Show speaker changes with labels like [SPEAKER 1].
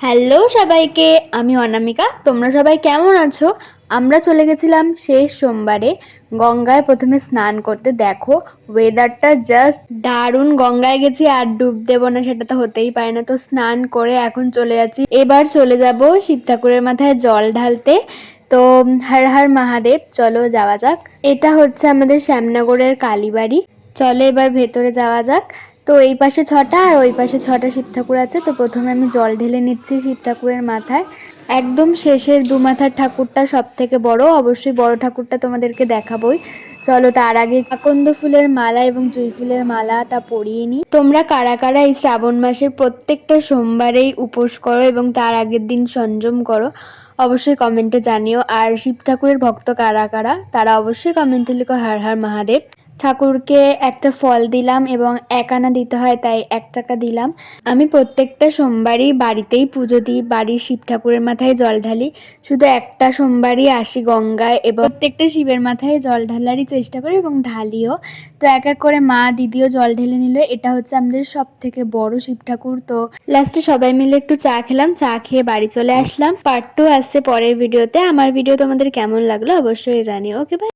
[SPEAKER 1] Hello সবাইকে, আমি অনামিকা। তোমরা সবাই কেমন আছো? আমরা চলে গেছিলাম শেষ সোমবারে গঙ্গায় প্রথমে স্নান করতে। দেখো ওয়েদারটা জাস্ট দারুণ। গঙ্গায় গেছি আর ডুব দেবো না সেটা তো হতেই পারে না। তো স্নান করে এখন চলে যাচ্ছি, এবার চলে যাব শিব ঠাকুরের মাথায় জল ঢালতে। তো হর হর মহাদেব, চলো যাওয়া যাক। এটা হচ্ছে আমাদের শ্যামনগরের কালীবাড়ি। চলো এবার ভেতরে যাওয়া যাক। তো এই পাশে 6টা আর ওই পাশে 6টা শিব ঠাকুর আছে। তো প্রথমে আমি জল ঢেলে নিচ্ছি শিব ঠাকুরের মাথায়। একদম শেষের দু মাথার ঠাকুরটা সব থেকে বড়, অবশ্যই বড় ঠাকুরটা তোমাদেরকে দেখাবোই। চলো তার আগে আকন্দ ফুলের মালা এবং জুঁই ফুলের মালাটা পরিয়ে নিই। তোমরা কারা কারা এই শ্রাবণ মাসের প্রত্যেকটা সোমবারেই উপোস করো এবং তার আগের দিন সংযম করো, অবশ্যই কমেন্টে জানিও। আর শিব ঠাকুরের ভক্ত কারা কারা তারা অবশ্যই কমেন্টে লিখো হর হর মহাদেব। ঠাকুরকে একটা ফল দিলাম এবং 1 আনা দিতে হয়, তাই 1 টাকা দিলাম। আমি প্রত্যেকটা সোমবারই বাড়িতেই পুজো দিই, বাড়ির শিব ঠাকুরের মাথায় জল ঢালি। শুধু একটা সোমবারই আসি গঙ্গায় এবং প্রত্যেকটা শিবের মাথায় জল ঢালারই চেষ্টা করি এবং ঢালিও। তো এক এক করে মা দিদিও জল ঢেলে নিল। এটা হচ্ছে আমাদের সব থেকে বড় শিব ঠাকুর। তো লাস্টে সবাই মিলে একটু চা খেলাম, চা খেয়ে বাড়ি চলে আসলাম। পার্ট 2 আসছে পরের ভিডিওতে। আমার ভিডিও তোমাদের কেমন লাগলো অবশ্যই জানিও। Okay bye.